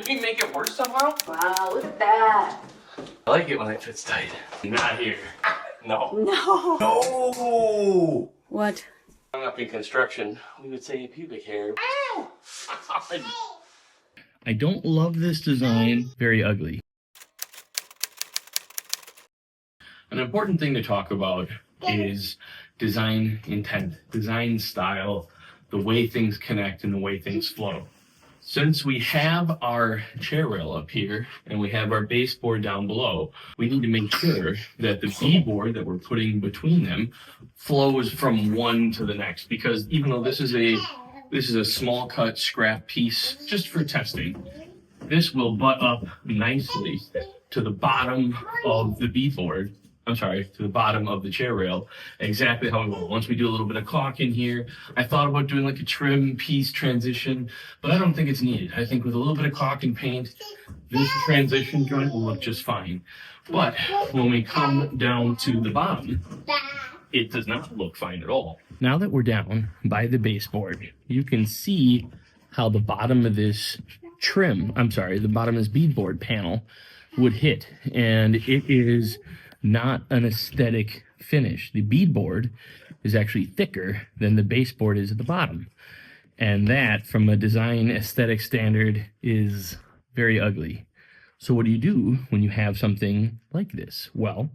we make it worse somehow? Wow, look at that. I like it when it fits tight. Not here. No. No. No! What? Growing up in construction, we would say pubic hair. Ow! I don't love this design. Very ugly. An important thing to talk about is design intent, design style, the way things connect and the way things flow. Since we have our chair rail up here and we have our baseboard down below, we need to make sure that the beadboard that we're putting between them flows from one to the next, because even though this is a small cut scrap piece just for testing, this will butt up nicely to the bottom of the beadboard. I'm sorry, to the bottom of the chair rail, exactly how we want. Once we do a little bit of caulk in here, I thought about doing like a trim piece transition, but I don't think it's needed. I think with a little bit of caulk and paint, this transition joint will look just fine. But when we come down to the bottom, it does not look fine at all. Now that we're down by the baseboard, you can see how the bottom of this the bottom of this beadboard panel would hit, and it is not an aesthetic finish. The beadboard is actually thicker than the baseboard is at the bottom. And that, from a design aesthetic standard, is very ugly. So what do you do when you have something like this? Well,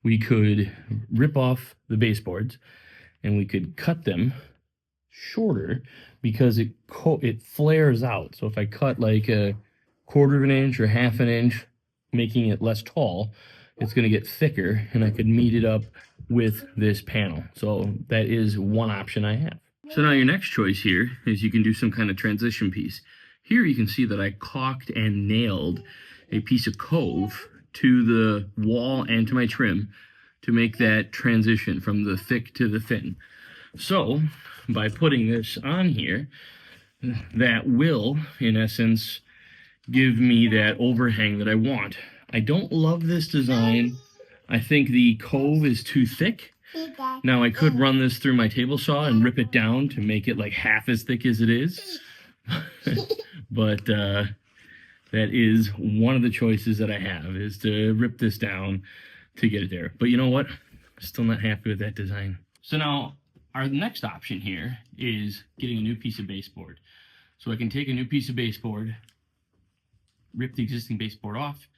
we could rip off the baseboards and we could cut them shorter because it flares out. So if I cut like a 1/4 of an inch or 1/2 an inch, making it less tall, it's going to get thicker, and I could meet it up with this panel. So that is one option I have. So now your next choice here is you can do some kind of transition piece. Here you can see that I caulked and nailed a piece of cove to the wall and to my trim to make that transition from the thick to the thin. So by putting this on here, that will, in essence, give me that overhang that I want. I don't love this design. I think the cove is too thick. Now I could run this through my table saw and rip it down to make it like half as thick as it is. But that is one of the choices that I have, is to rip this down to get it there. But you know what? Still not happy with that design. So now our next option here is getting a new piece of baseboard. So I can take a new piece of baseboard, rip the existing baseboard off.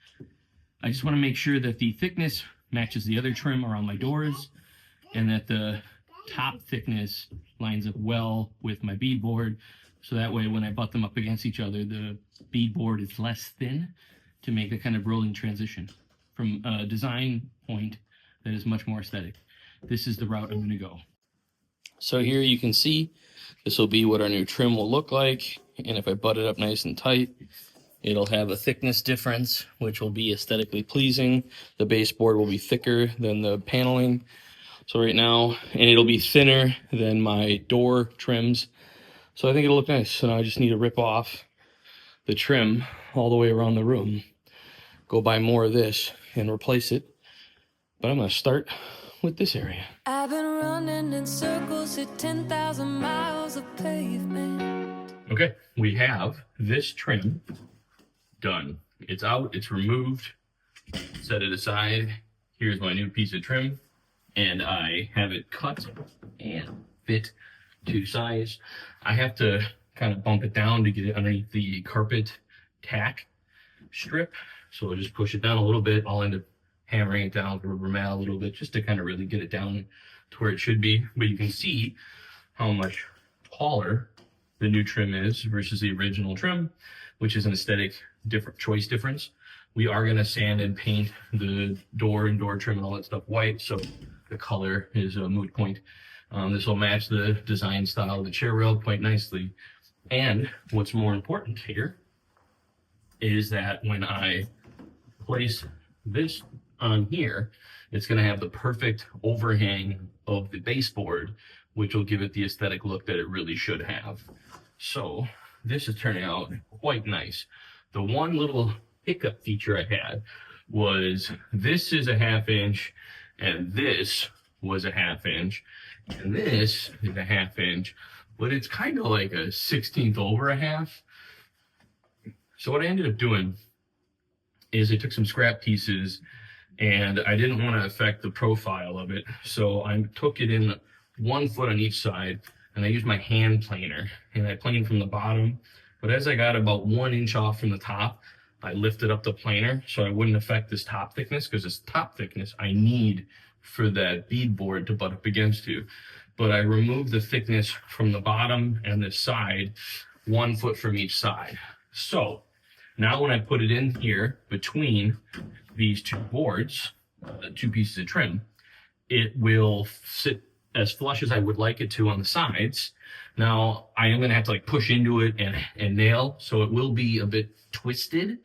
I just want to make sure that the thickness matches the other trim around my doors and that the top thickness lines up well with my beadboard. So that way when I butt them up against each other, the beadboard is less thin to make a kind of rolling transition from a design point that is much more aesthetic. This is the route I'm going to go. So here you can see this will be what our new trim will look like. And if I butt it up nice and tight, it'll have a thickness difference, which will be aesthetically pleasing. The baseboard will be thicker than the paneling. So right now, and it'll be thinner than my door trims. So I think it'll look nice. So now I just need to rip off the trim all the way around the room, go buy more of this and replace it. But I'm gonna start with this area. I've been running in circles at 10,000 miles of pavement. Okay, we have this trim done. It's out, it's removed, set it aside. Here's my new piece of trim, and I have it cut and fit to size. I have to kind of bump it down to get it underneath the carpet tack strip. So I'll just push it down a little bit. I'll end up hammering it down with a rubber mat a little bit just to kind of really get it down to where it should be. But you can see how much taller the new trim is versus the original trim, which is an aesthetic choice difference. We are going to sand and paint the door and door trim and all that stuff white, so the color is a moot point. This will match the design style of the chair rail quite nicely. And what's more important here is that when I place this on here, it's going to have the perfect overhang of the baseboard, which will give it the aesthetic look that it really should have. So this is turning out quite nice. The one little hiccup feature I had was this is a 1/2 inch and this was a 1/2 inch and this is a 1/2 inch, but it's kind of like a 1/16 over a half. So what I ended up doing is I took some scrap pieces and I didn't want to affect the profile of it. So I took it in 1 foot on each side and I used my hand planer and I planed from the bottom. But as I got about 1 inch off from the top, I lifted up the planer so I wouldn't affect this top thickness, because this top thickness I need for that beadboard to butt up against to. But I removed the thickness from the bottom and the side, 1 foot from each side. So now when I put it in here between these two boards, the 2 pieces of trim, it will sit as flush as I would like it to on the sides. Now I am gonna have to like push into it and nail, so it will be a bit twisted,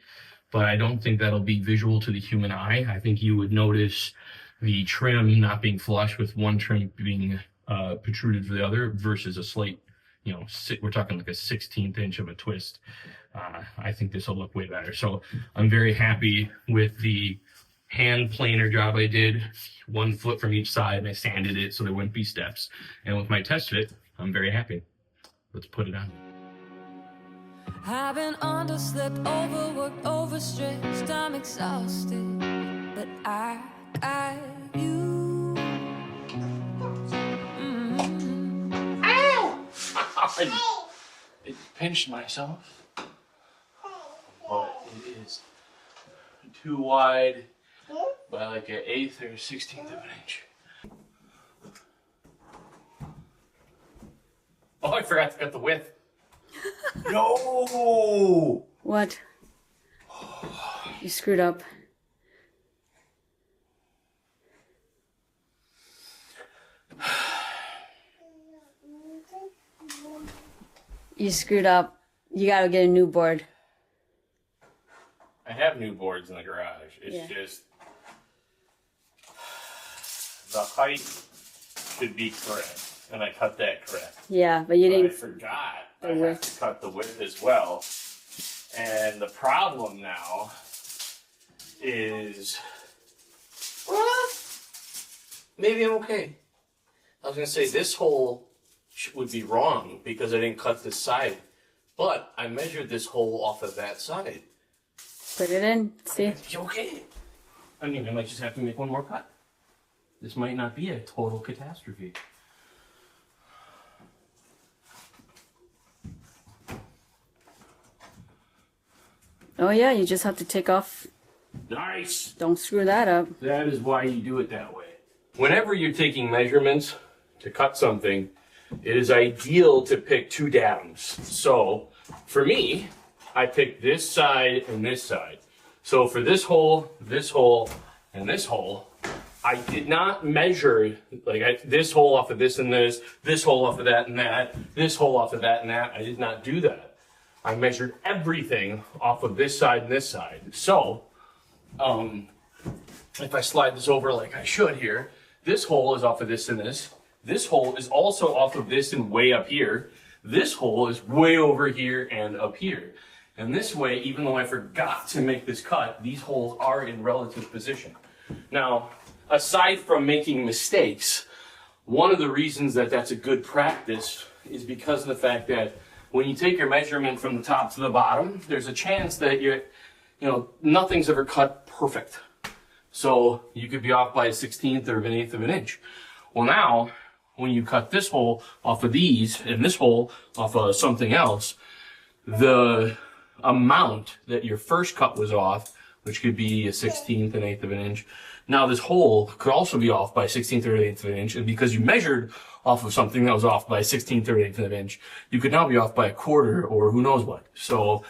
but I don't think that'll be visual to the human eye. I think you would notice the trim not being flush with one trim being protruded for the other versus a slight, you know, we're talking like a 1/16 inch of a twist. I think this will look way better. So I'm very happy with the hand planer job I did, 1 foot from each side, and I sanded it so there wouldn't be steps. And with my test fit, I'm very happy. Let's put it on. I've been underslept, overworked, overstretched, I'm exhausted, but I got you. It pinched myself, but it is too wide by like an 1/8 or 1/16 of an inch. Oh, I forgot to cut the width. No! What? You screwed up. You screwed up. You gotta get a new board. I have new boards in the garage. It's just the height should be correct, and I cut that correct. Yeah, but you But I didn't. forgot The I have width. to cut the width as well. And the problem now is, well, maybe I'm okay. I was gonna say this hole would be wrong because I didn't cut this side, but I measured this hole off of that side. Put it in. See? It's okay. I mean, I might just have to make one more cut. This might not be a total catastrophe. Oh yeah, you just have to take off. Nice. Don't screw that up. That is why you do it that way. Whenever you're taking measurements to cut something, it is ideal to pick 2 datums. So for me, I picked this side and this side. So for this hole, and this hole, I did not measure like this hole off of this and this hole off of that and that, this hole off of that and that. I did not do that. I measured everything off of this side and this side. So, if I slide this over like I should here, this hole is off of this and this. This hole is also off of this and way up here. This hole is way over here and up here. And this way, even though I forgot to make this cut, these holes are in relative position. Now, aside from making mistakes, one of the reasons that that's a good practice is because of the fact that when you take your measurement from the top to the bottom, there's a chance that nothing's ever cut perfect. So you could be off by a 1/16 or an 1/8 of an inch. Well, now, when you cut this hole off of these and this hole off of something else, the amount that your first cut was off, which could be a 1/16, an 1/8 of an inch, now this hole could also be off by a 1/16 or an 1/8 of an inch, and because you measured off of something that was off by a 1/16 or an 1/8 of an inch, you could now be off by a quarter or who knows what. So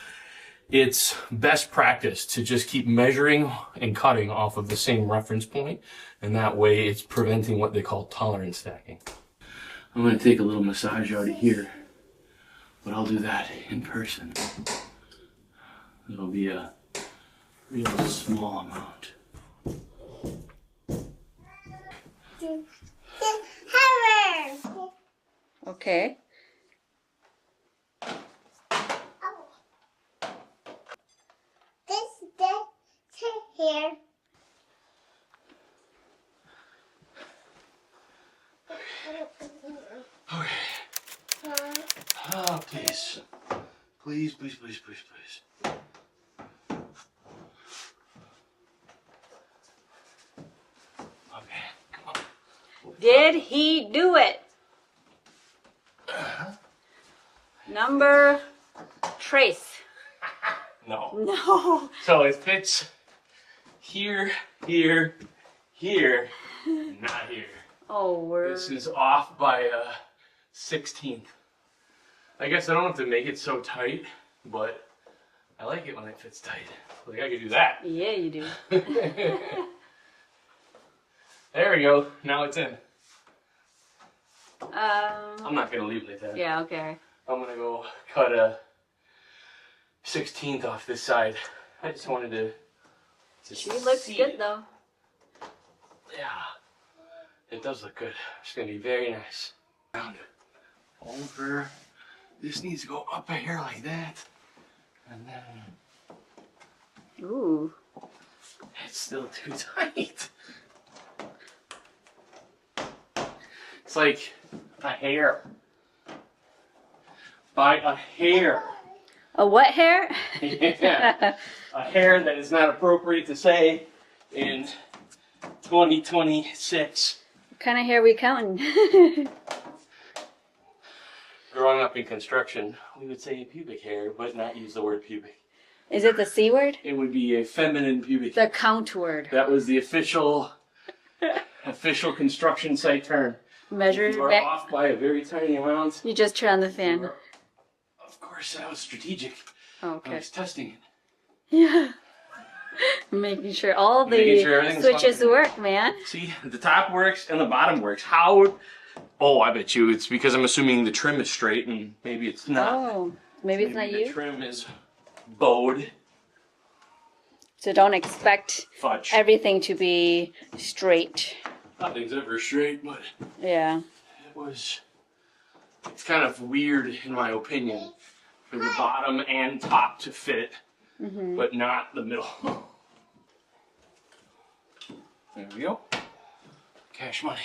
it's best practice to just keep measuring and cutting off of the same reference point, and that way it's preventing what they call tolerance stacking. I'm going to take a little massage out of here, but I'll do that in person. It'll be a real small amount. Okay. Here. Okay. Oh, please. Please, please, please, please, please. Did he do it? Number trace. No. No. So it fits here, here, here, not here. Oh, word. This is off by a 16th. I guess I don't have to make it so tight, but I like it when it fits tight. Like I could do that. Yeah, you do. There we go. Now it's in. Um. I'm not gonna leave it like that. Yeah. Okay. I'm gonna go cut a 16th off this side. I just wanted to She looks see good it. though. Yeah, it does look good. It's gonna be very nice. Round over. This needs to go up a hair like that, and then Ooh. it's still too tight. It's like a hair. By a hair. A what hair? Yeah. A hair that is not appropriate to say in 2026. What kind of hair we counting? Growing up in construction, we would say pubic hair, but not use the word pubic. Is it the C word? It would be a feminine pubic The hair. count word. That was the official construction site term. Measure You are back. off by a very tiny amount. You just turn on the You fan. are- Of course, that was strategic. I Okay. was testing it. Yeah. Making sure all Making the sure everything's switches functioning. work, man. See, the top works and the bottom works. How? Oh, I bet you it's because I'm assuming the trim is straight and maybe it's not. Oh, maybe it's not the you. trim is bowed. So don't expect Fudge. everything to be straight. Nothing's ever straight, but Yeah. it was. It's kind of weird, in my opinion, for the bottom and top to fit, but not the middle. There we go. Cash money.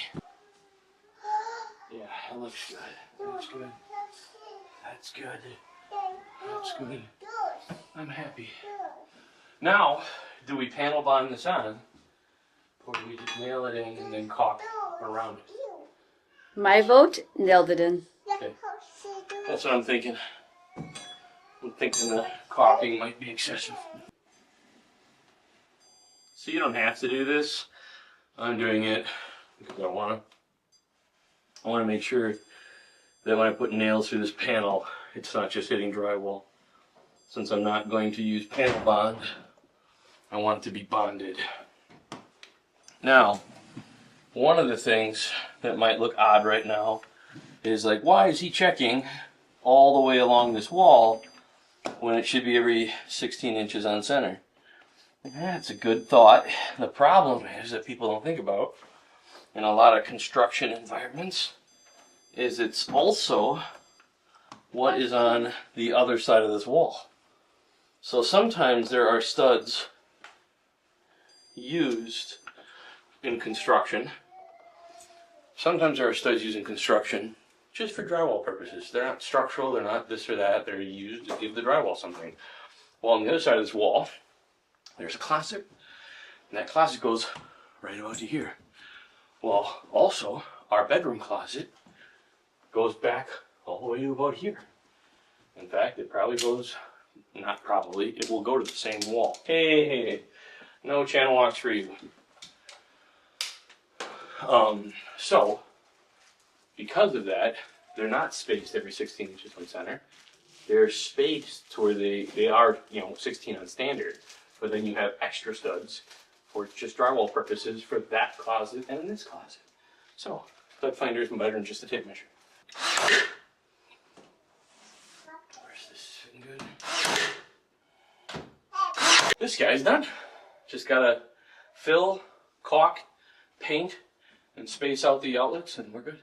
Yeah, that looks good. That's good. That's good. That's good. I'm happy. Now, do we panel bond this on, or do we just nail it in and then caulk around it? My vote, nailed it in. Okay. That's what I'm thinking. I'm thinking the caulking might be excessive. So you don't have to do this. I'm doing it because I want to. I want to make sure that when I put nails through this panel, it's not just hitting drywall. Since I'm not going to use panel bond, I want it to be bonded. Now, one of the things that might look odd right now is like, why is he checking all the way along this wall when it should be every 16 inches on center? Yeah, it's a good thought. The problem is that people don't think about in a lot of construction environments is it's also what is on the other side of this wall. So sometimes there are studs used in construction. Sometimes there are studs used in construction just for drywall purposes. They're not structural, they're not this or that, they're used to give the drywall something. Well, on the other side of this wall, there's a closet, and that closet goes right about to here. Well, also, our bedroom closet goes back all the way to about here. In fact, it probably goes, not probably, it will go to the same wall. Hey, no channel locks for you. So, because of that, they're not spaced every 16 inches from center. They're spaced to where they are, 16 on standard. But then you have extra studs for just drywall purposes for that closet and this closet. So, stud finder isn't better than just a tape measure. Where's this sitting good? This guy's done. Just gotta fill, caulk, paint, and space out the outlets, and we're good.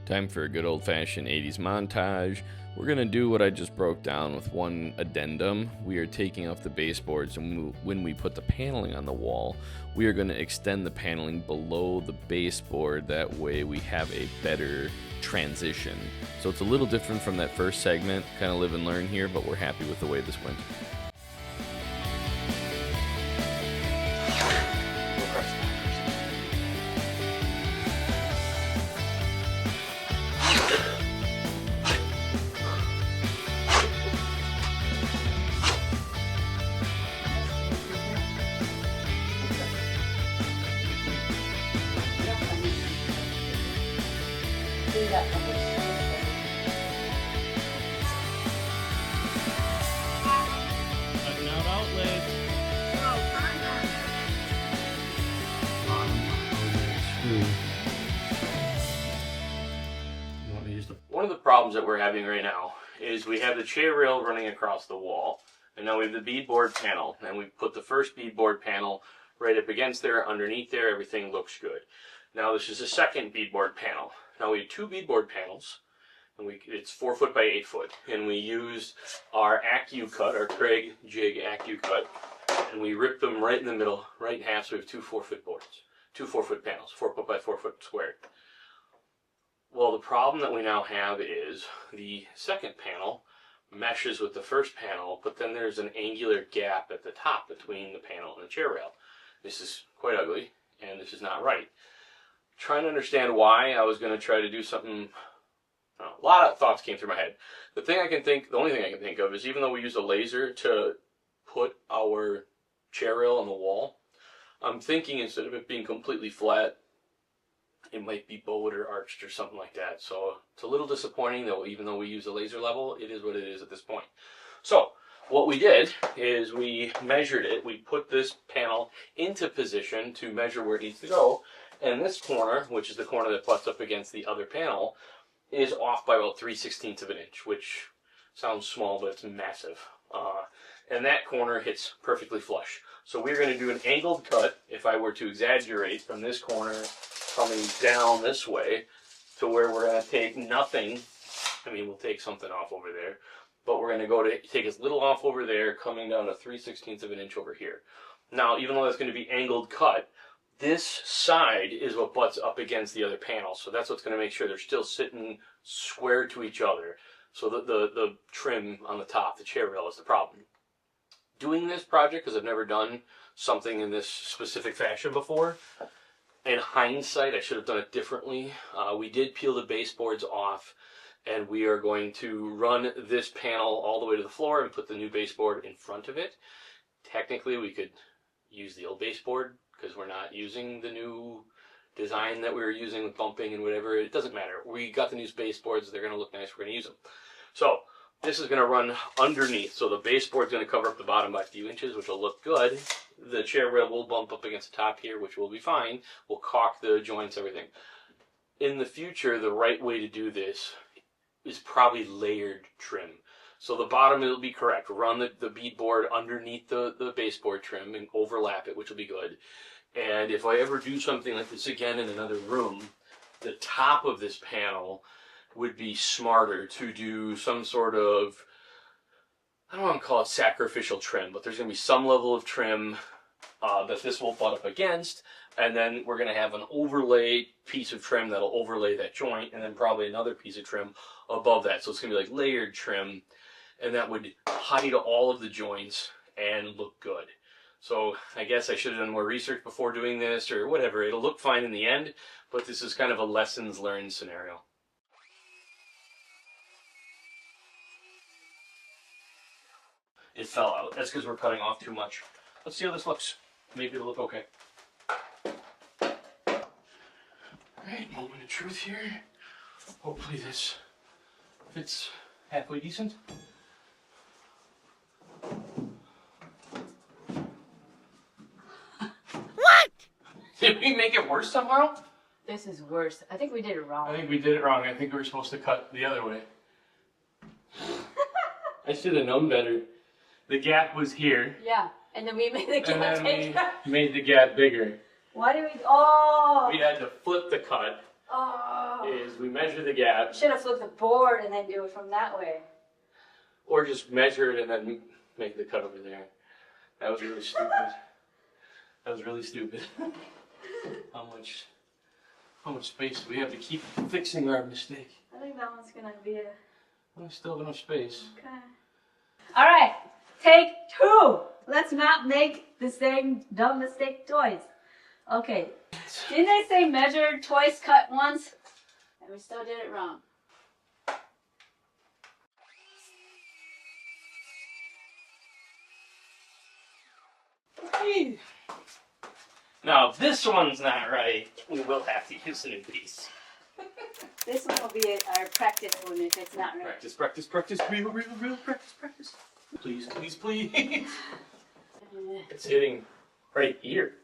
Time for a good old-fashioned 80s montage. We're going to do what I just broke down with one addendum. We are taking off the baseboards, and when we put the paneling on the wall, we are going to extend the paneling below the baseboard. That way we have a better transition. So it's a little different from that first segment, kind of live and learn here, but we're happy with the way this went. without outlet. One of the problems that we're having right now is we have the chair rail running across the wall, and now we have the beadboard panel, and we put the first beadboard panel right up against there, underneath there, everything looks good. Now this is the second beadboard panel. Now we have two beadboard panels, and it's 4 foot by 8 foot, and we used our AccuCut, our Craig Jig AccuCut, and we ripped them right in the middle, right in half, so we have two 4 foot boards, two 4 foot panels, 4 foot by 4 foot squared. Well, the problem that we now have is the second panel meshes with the first panel, but then there's an angular gap at the top between the panel and the chair rail. This is quite ugly, and this is not right. Trying to understand why, I was going to try to do something. A lot of thoughts came through my head. The only thing I can think of is, even though we use a laser to put our chair rail on the wall, I'm thinking instead of it being completely flat, it might be bowed or arched or something like that. So it's a little disappointing, though, even though we use a laser level, it is what it is at this point. So what we did is we measured it. We put this panel into position to measure where it needs to go. And this corner, which is the corner that butts up against the other panel, is off by about 3/16 of an inch, which sounds small, but it's massive. And that corner hits perfectly flush. So we're going to do an angled cut, if I were to exaggerate, from this corner coming down this way to where we're going to take nothing. I mean, we'll take something off over there, but we're going to go to take as little off over there, coming down to 3/16 of an inch over here. Now, even though that's going to be angled cut, this side is what butts up against the other panel. So that's what's going to make sure they're still sitting square to each other. So the trim on the top, the chair rail, is the problem. Doing this project, because I've never done something in this specific fashion before, in hindsight, I should have done it differently. We did peel the baseboards off, and we are going to run this panel all the way to the floor and put the new baseboard in front of it. Technically, we could use the old baseboard because we're not using the new design that we were using with bumping and whatever. It doesn't matter. We got the new baseboards. They're going to look nice. We're going to use them. So this is going to run underneath. So the baseboard's going to cover up the bottom by a few inches, which will look good. The chair rail will bump up against the top here, which will be fine. We'll caulk the joints, everything. In the future, the right way to do this is probably layered trim. So the bottom, it'll be correct. Run the beadboard underneath the baseboard trim and overlap it, which will be good. And if I ever do something like this again in another room, the top of this panel would be smarter to do some sort of, I don't want to call it sacrificial trim, but there's going to be some level of trim that this will butt up against, and then we're going to have an overlay piece of trim that'll overlay that joint, and then probably another piece of trim above that. So it's going to be like layered trim, and that would hide all of the joints and look good. So I guess I should have done more research before doing this, or whatever. It'll look fine in the end, but this is kind of a lessons learned scenario. It fell out. That's because we're cutting off too much. Let's see how this looks. Maybe it'll look okay. Alright, moment of truth here. Hopefully this fits halfway decent. What? Did we make it worse somehow? This is worse. I think we did it wrong. I think we did it wrong. I think we were supposed to cut the other way. I should have known better. The gap was here. Yeah, and then we made the gap And then bigger. we made the gap bigger. Why do we? Oh. We had to flip the cut. Oh. Is we measure the gap, Should have flipped the board and then do it from that way. or just measure it and then make the cut over there. That was really stupid. That was really stupid. How much space do we have to keep fixing our mistake? I think that one's gonna be a. We still have enough space. Okay. All right, take 2. Let's not make the same dumb mistake twice. Okay. Didn't they say measure twice, cut once? And we still did it wrong. Now, if this one's not right, we will have to use a new piece. This one will be our practice one if it's not right. Practice, practice, practice, real practice, practice. Please, please, please. It's hitting right here.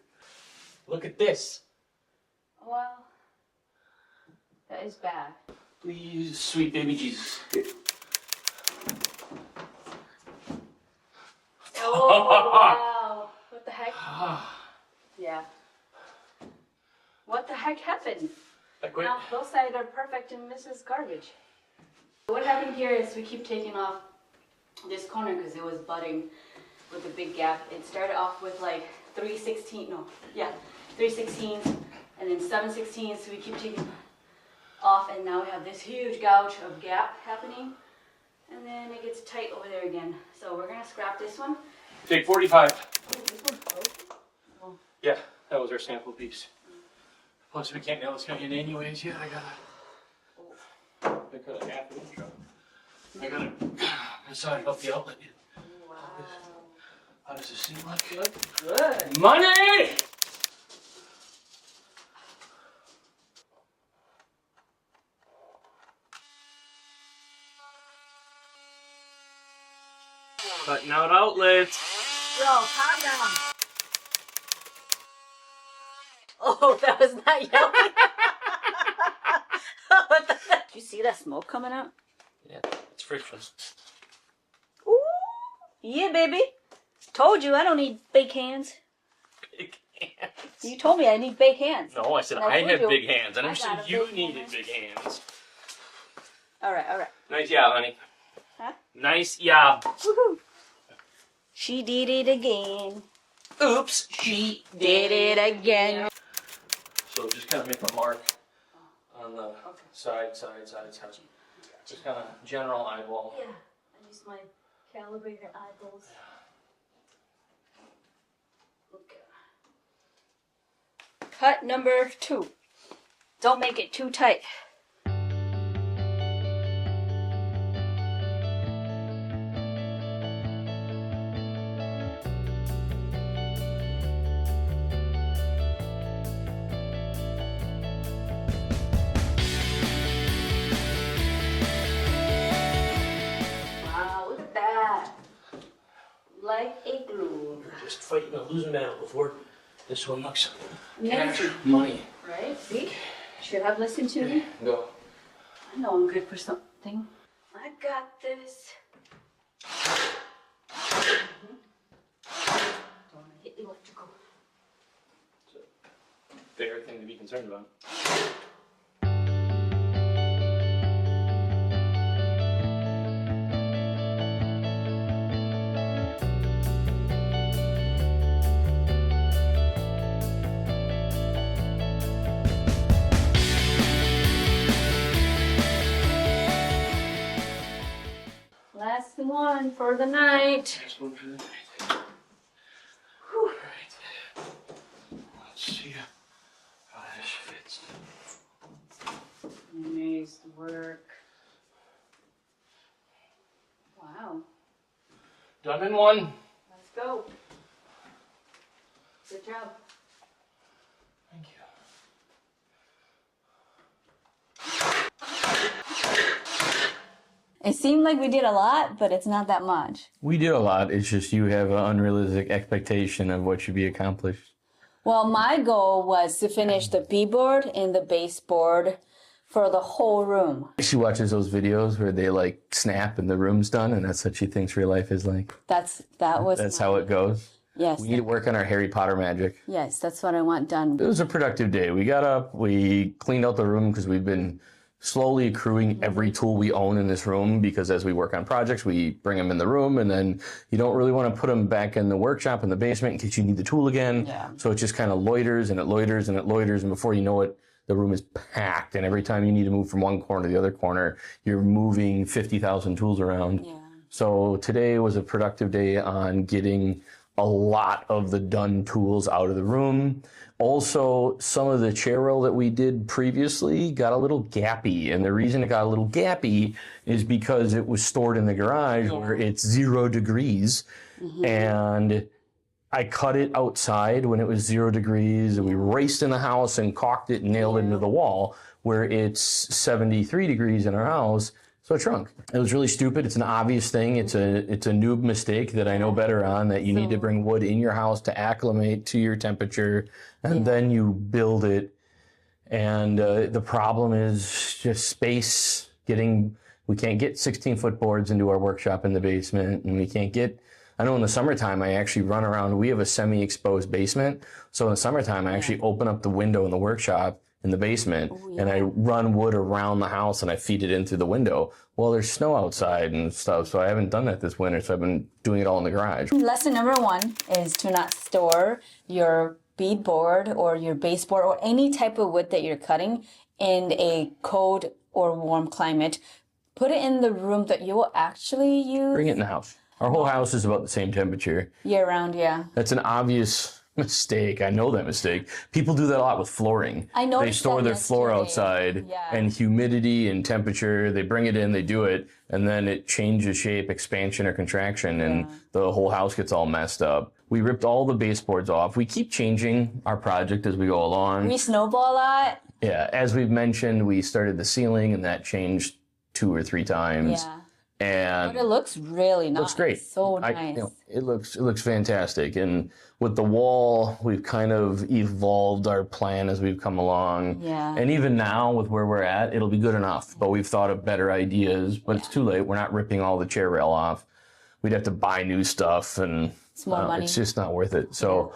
Look at this. Well, that is bad. Please, sweet baby Jesus. Oh, wow. What the heck? Yeah. What the heck happened? I quit. Now, both sides are perfect and this is garbage. What happened here is we keep taking off this corner because it was budding with a big gap. It started off with like 3/16, 3/16 and then 7/16. So we keep taking off and now we have this huge gouge of gap happening. And then it gets tight over there again. So we're gonna scrap this one. Take 45. Oh, this one's broken. Oh. Yeah, that was our sample piece. Plus, we can't nail this guy in anyways yet. I gotta half an inch up. I gotta massage up the outlet. Wow. How does this seem like? Good. Money! Cutting out outlets. Bro, calm down. Oh, that was not yelling. What the heck? Did you see that smoke coming out? Yeah, it's friction. Ooh. Yeah, baby. Told you I don't need big hands. Big hands. You told me I need big hands. No, I said And I I told had you big hands. I I never got said a you big needed hand. big hands. All right. Nice job, honey. Huh? Nice job. Woohoo. She did it again. Oops, she Did it again. So just kind of make a mark on the side. Just kind of general eyeball. Yeah, I use my calibrated eyeballs. Okay. Cut number 2. Don't make it too tight. Wow, look at that. Like a glue. Just fighting a losing battle before this one looks cash Amazing. money. Right? See? Should have listened to me. Go. I know I'm good for something. I got this. Don't want to hit the electrical. Fair thing to be concerned about. Last one for the night. Next one for the night. Whew. Alright. Let's see how this fits. Nice work. Wow. Done in one. Let's go. Good job. Thank you. It seemed like we did a lot, but it's not that much. We did a lot. It's just you have an unrealistic expectation of what should be accomplished. Well, my goal was to finish the beadboard and the baseboard for the whole room. She watches those videos where they like snap and the room's done, and that's what she thinks real life is like. That's how it goes. Yes. We need to work on our Harry Potter magic. Yes, that's what I want done. It was a productive day. We got up, we cleaned out the room because we've been slowly accruing every tool we own in this room, because as we work on projects, we bring them in the room, and then you don't really want to put them back in the workshop in the basement in case you need the tool again. Yeah. So it just kind of loiters and it loiters and it loiters, and before you know it, the room is packed, and every time you need to move from one corner to the other corner, you're moving 50,000 tools around. Yeah. So today was a productive day on getting a lot of the done tools out of the room. Also, some of the chair rail that we did previously got a little gappy, and the reason it got a little gappy is because it was stored in the garage where it's 0 degrees, and I cut it outside when it was 0 degrees, and we raced in the house and caulked it and nailed it into the wall. Where it's 73 degrees in our house, So it shrunk. It was really stupid. It's an obvious thing. It's a noob mistake that I know better on, that you need to bring wood in your house to acclimate to your temperature, and then you build it. And the problem is just space. We can't get 16-foot boards into our workshop in the basement, and we can't get. I know in the summertime I actually run around. We have a semi-exposed basement, so in the summertime I actually open up the window in the workshop in the basement, and I run wood around the house and I feed it in through the window. Well, there's snow outside and stuff, so I haven't done that this winter, so I've been doing it all in the garage. Lesson number 1 is to not store your beadboard or your baseboard or any type of wood that you're cutting in a cold or warm climate. Put it in the room that you will actually use. Bring it in the house. Our whole house is about the same temperature. Year round, yeah. That's an obvious mistake. I know that mistake. People do that a lot with flooring. I noticed they store that their floor yesterday. outside, Yeah. and humidity and temperature, they bring it in, they do it, and then it changes shape, expansion or contraction, and the whole house gets all messed up. We ripped all the baseboards off. We keep changing our project as we go along. We snowball a lot. Yeah, as we've mentioned, we started the ceiling, and that changed 2 or 3 times. Yeah. And But it looks really nice. looks great. So nice. It looks fantastic. And with the wall, we've kind of evolved our plan as we've come along. Yeah. And even now, with where we're at, it'll be good enough. But we've thought of better ideas. But it's too late. We're not ripping all the chair rail off. We'd have to buy new stuff, and It's more money. it's just not worth it. So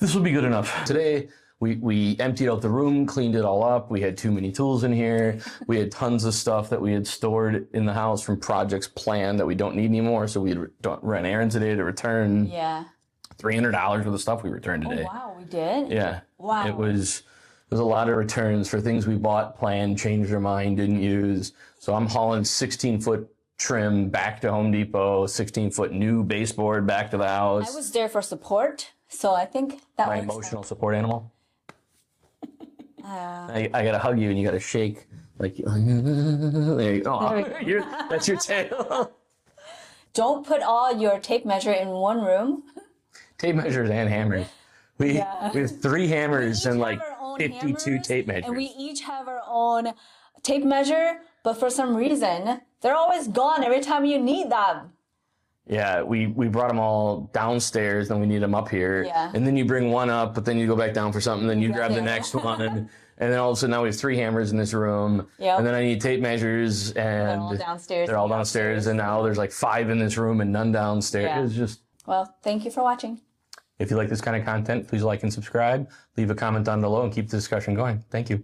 this will be good enough. Today, we emptied out the room, cleaned it all up. We had too many tools in here. We had tons of stuff that we had stored in the house from projects planned that we don't need anymore. So we ran errands today to return $300 worth of stuff we returned today. Oh, wow, we did? Yeah. Wow. It was a lot of returns for things we bought, planned, changed our mind, didn't use. So I'm hauling 16-foot trim back to Home Depot, 16-foot new baseboard back to the house. I was there for support, so I think that My was emotional support animal. I gotta hug you and you gotta shake like there you go. Oh, that's your tail. Don't put all your tape measure in one room. Tape measures and hammers. We have 3 hammers and like Have our own 52 hammers, tape measures. And we each have our own tape measure, but for some reason, they're always gone every time you need them. Yeah, we brought them all downstairs, then we need them up here. Yeah. And then you bring one up, but then you go back down for something, then you grab the the next one. And then all of a sudden now we have 3 hammers in this room. Yep. And then I need tape measures, and all downstairs. they're all downstairs, and now there's like 5 in this room and none downstairs. Yeah. It's just, Well, thank you for watching. if you like this kind of content, please like and subscribe. Leave a comment down below and keep the discussion going. Thank you.